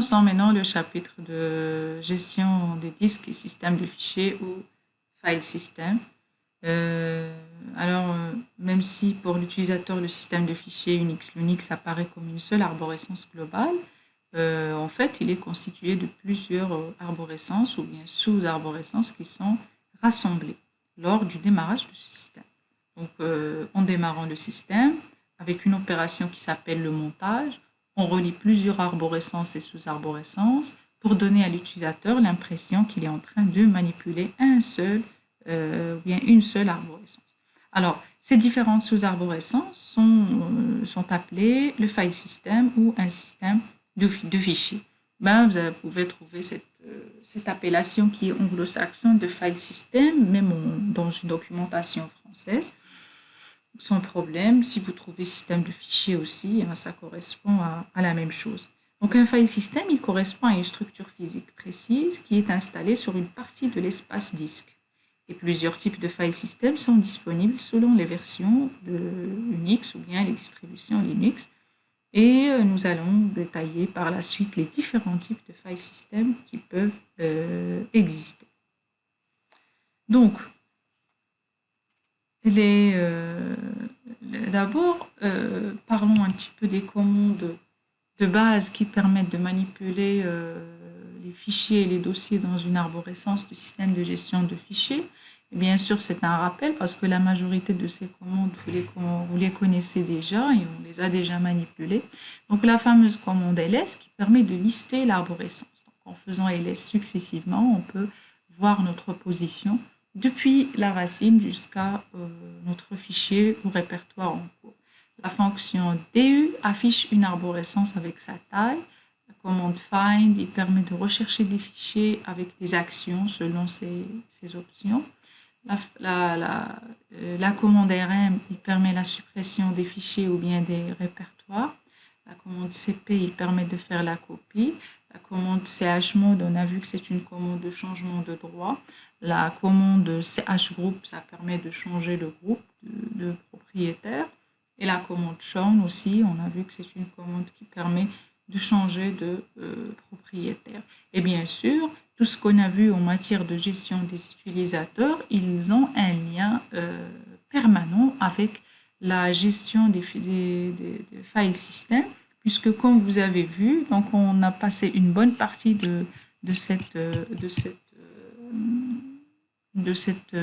Commençons maintenant le chapitre de gestion des disques et systèmes de fichiers ou file system. Même si pour l'utilisateur, le système de fichiers Unix, l'Unix apparaît comme une seule arborescence globale, en fait, il est constitué de plusieurs arborescences ou bien sous-arborescences qui sont rassemblées lors du démarrage de ce système. Donc, en démarrant le système, avec une opération qui s'appelle le montage, on relie plusieurs arborescences et sous-arborescences pour donner à l'utilisateur l'impression qu'il est en train de manipuler ou bien une seule arborescence. Alors, ces différentes sous-arborescences sont appelées le file system ou un système de fichiers. Vous pouvez trouver cette appellation qui est anglo-saxonne de file system, même dans une documentation française. Sans problème, si vous trouvez système de fichiers aussi, ça correspond à la même chose. Donc un file system, il correspond à une structure physique précise qui est installée sur une partie de l'espace disque. Et plusieurs types de file system sont disponibles selon les versions de Unix ou bien les distributions Linux. Et nous allons détailler par la suite les différents types de file system qui peuvent exister. Donc, d'abord, parlons un petit peu des commandes de base qui permettent de manipuler les fichiers et les dossiers dans une arborescence du système de gestion de fichiers. Et bien sûr, c'est un rappel parce que la majorité de ces commandes, vous les connaissez déjà et on les a déjà manipulées. Donc, la fameuse commande ls qui permet de lister l'arborescence. Donc, en faisant ls successivement, on peut voir notre position depuis la racine jusqu'à notre fichier ou répertoire en cours. La fonction du affiche une arborescence avec sa taille. La commande find, il permet de rechercher des fichiers avec des actions selon ses options. La commande rm, il permet la suppression des fichiers ou bien des répertoires. La commande cp, il permet de faire la copie. La commande chmod, on a vu que c'est une commande de changement de droit. La commande chgroup, ça permet de changer le groupe de propriétaires. Et la commande chown aussi, on a vu que c'est une commande qui permet de changer de propriétaire. Et bien sûr, tout ce qu'on a vu en matière de gestion des utilisateurs, ils ont un lien permanent avec la gestion des file systems, puisque comme vous avez vu, donc on a passé une bonne partie de cette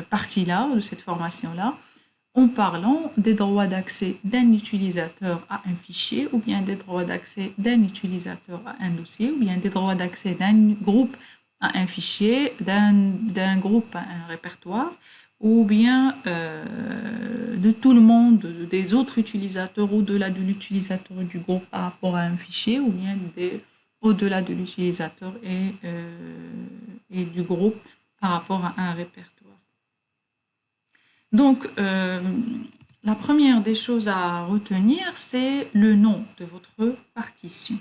partie-là, de cette formation-là, en parlant des droits d'accès d'un utilisateur à un fichier, ou bien des droits d'accès d'un utilisateur à un dossier, ou bien des droits d'accès d'un groupe à un fichier, d'un groupe à un répertoire, ou bien de tout le monde, des autres utilisateurs au-delà de l'utilisateur du groupe par rapport à un fichier, ou bien au-delà de l'utilisateur et du groupe par rapport à un répertoire. Donc, la première des choses à retenir, c'est le nom de votre partition.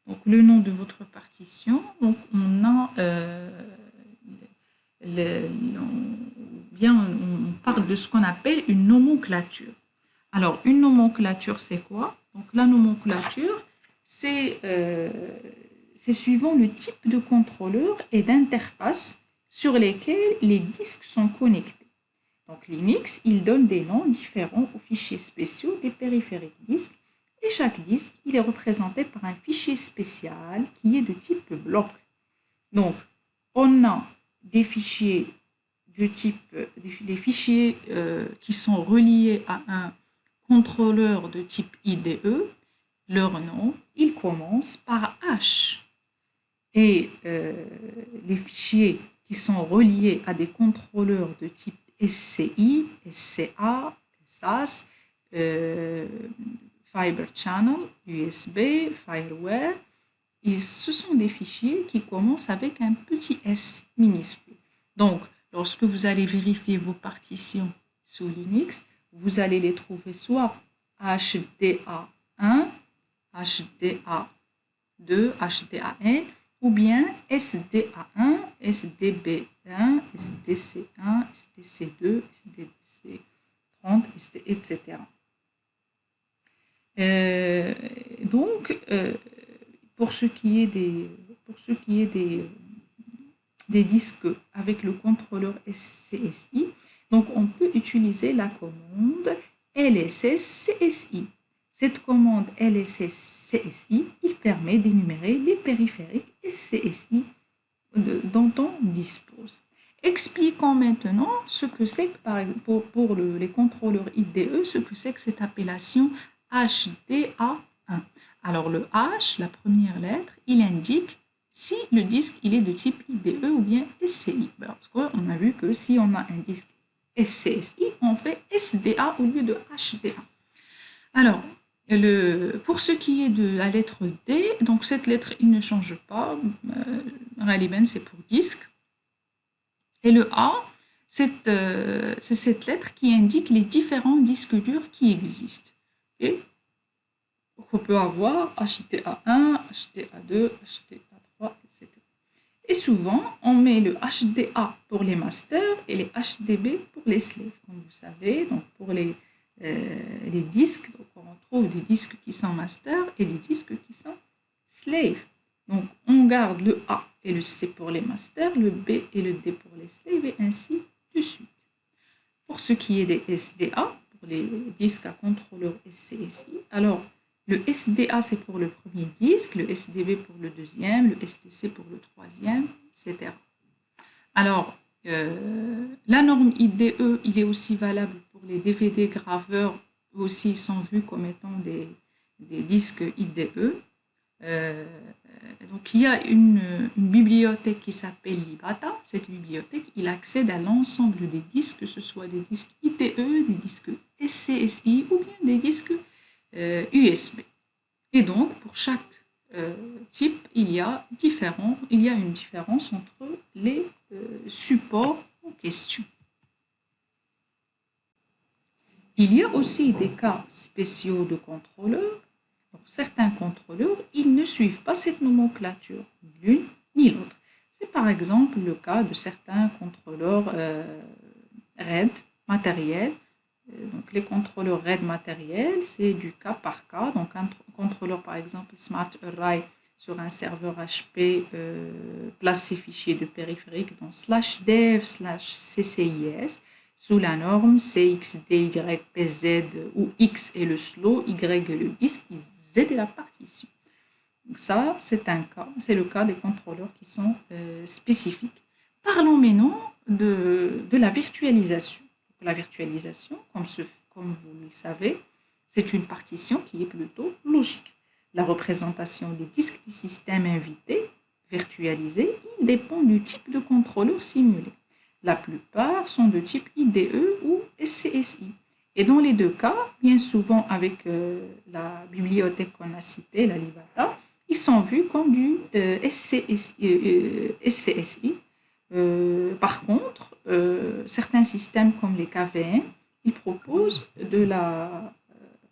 Donc, le nom de votre partition, donc on a on parle de ce qu'on appelle une nomenclature. Alors, une nomenclature, c'est quoi? Donc, la nomenclature, c'est suivant le type de contrôleur et d'interface sur lesquels les disques sont connectés. Donc, Linux, il donne des noms différents aux fichiers spéciaux des périphériques disques et chaque disque, il est représenté par un fichier spécial qui est de type bloc. Donc, on a des fichiers de type, des fichiers qui sont reliés à un contrôleur de type IDE. Leur nom, il commence par H. Et les fichiers qui sont reliés à des contrôleurs de type SCI, SCA, SAS, Fiber Channel, USB, Fireware, et ce sont des fichiers qui commencent avec un petit s minuscule. Donc, lorsque vous allez vérifier vos partitions sous Linux, vous allez les trouver soit HDA1, HDA2, HDAN, ou bien SDA1, SDB1, SDC1, SDC2, SDC30, etc. Donc, pour ce qui est des disques avec le contrôleur SCSI, donc on peut utiliser la commande LSS-CSI. Cette commande LSS-CSI, il permet d'énumérer les périphériques SCSI dont on dispose. Expliquons maintenant ce que c'est que, pour les contrôleurs IDE, ce que c'est que cette appellation HDA1. Alors le H, la première lettre, il indique si le disque il est de type IDE ou bien SCI. Parce qu'on a vu que si on a un disque SCSI, on fait SDA au lieu de HDA. Alors, pour ce qui est de la lettre D, donc cette lettre, il ne change pas. Raliben, c'est pour disque. Et le A, c'est cette lettre qui indique les différents disques durs qui existent. Et on peut avoir HDA1, HDA2, HDA3, etc. Et souvent, on met le HDA pour les masters et les HDB pour les slaves. Comme vous savez, donc pour les disques, donc on trouve des disques qui sont master et des disques qui sont slave. Donc on garde le A et le C pour les masters, le B et le D pour les slaves et ainsi de suite. Pour ce qui est des SDA, pour les disques à contrôleur SCSI, alors le SDA c'est pour le premier disque, le SDB pour le deuxième, le STC pour le troisième, etc. Alors, la norme IDE, il est aussi valable pour les DVD graveurs, aussi sont vus comme étant des disques IDE. Donc, il y a une bibliothèque qui s'appelle Libata. Cette bibliothèque, il accède à l'ensemble des disques, que ce soit des disques IDE, des disques SCSI ou bien des disques USB. Et donc, pour chaque type, il y a une différence entre les supports en question. Il y a aussi des cas spéciaux de contrôleurs. Donc, certains contrôleurs, ils ne suivent pas cette nomenclature, ni l'une ni l'autre. C'est par exemple le cas de certains contrôleurs RAID matériels. Donc, les contrôleurs RAID matériels, c'est du cas par cas. Donc, un contrôleur, par exemple, Smart Array sur un serveur HP place ses fichiers de périphérique dans /dev/ccis sous la norme CXDYPZ où X est le slow, Y est le disque, Z est la partition. Donc ça, c'est le cas des contrôleurs qui sont spécifiques. Parlons maintenant de la virtualisation. La virtualisation, comme vous le savez, c'est une partition qui est plutôt logique. La représentation des disques du système invité, virtualisé, il dépend du type de contrôleur simulé. La plupart sont de type IDE ou SCSI. Et dans les deux cas, bien souvent avec la bibliothèque qu'on a citée, la Libata, ils sont vus comme du SCSI. Par contre, certains systèmes comme les KVM, ils proposent de la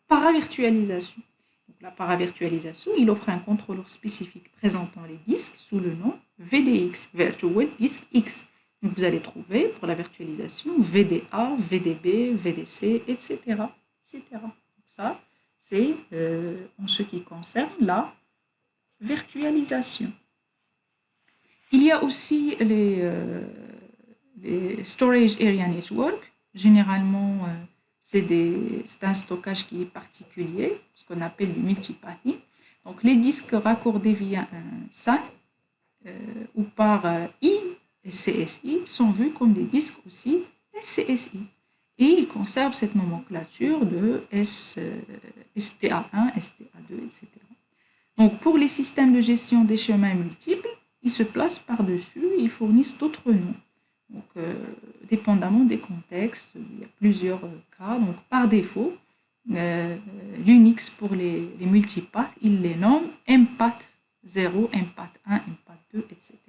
paravirtualisation. Donc, la paravirtualisation, il offre un contrôleur spécifique présentant les disques sous le nom VDX, Virtual Disk X. Donc, vous allez trouver pour la virtualisation VDA, VDB, VDC, etc. etc. Donc, ça, c'est en ce qui concerne la virtualisation. Il y a aussi les Storage Area Network. Généralement, c'est un stockage qui est particulier, ce qu'on appelle du multipathing. Donc, les disques raccordés via un SAN ou par ICSI sont vus comme des disques aussi SCSI. Et ils conservent cette nomenclature de STA1, STA2, etc. Donc, pour les systèmes de gestion des chemins multiples, ils se placent par-dessus et ils fournissent d'autres noms. Donc, dépendamment des contextes, il y a plusieurs cas. Donc, par défaut, l'Unix pour les multipaths, il les nomme MPath 0, MPath 1, MPath 2, etc.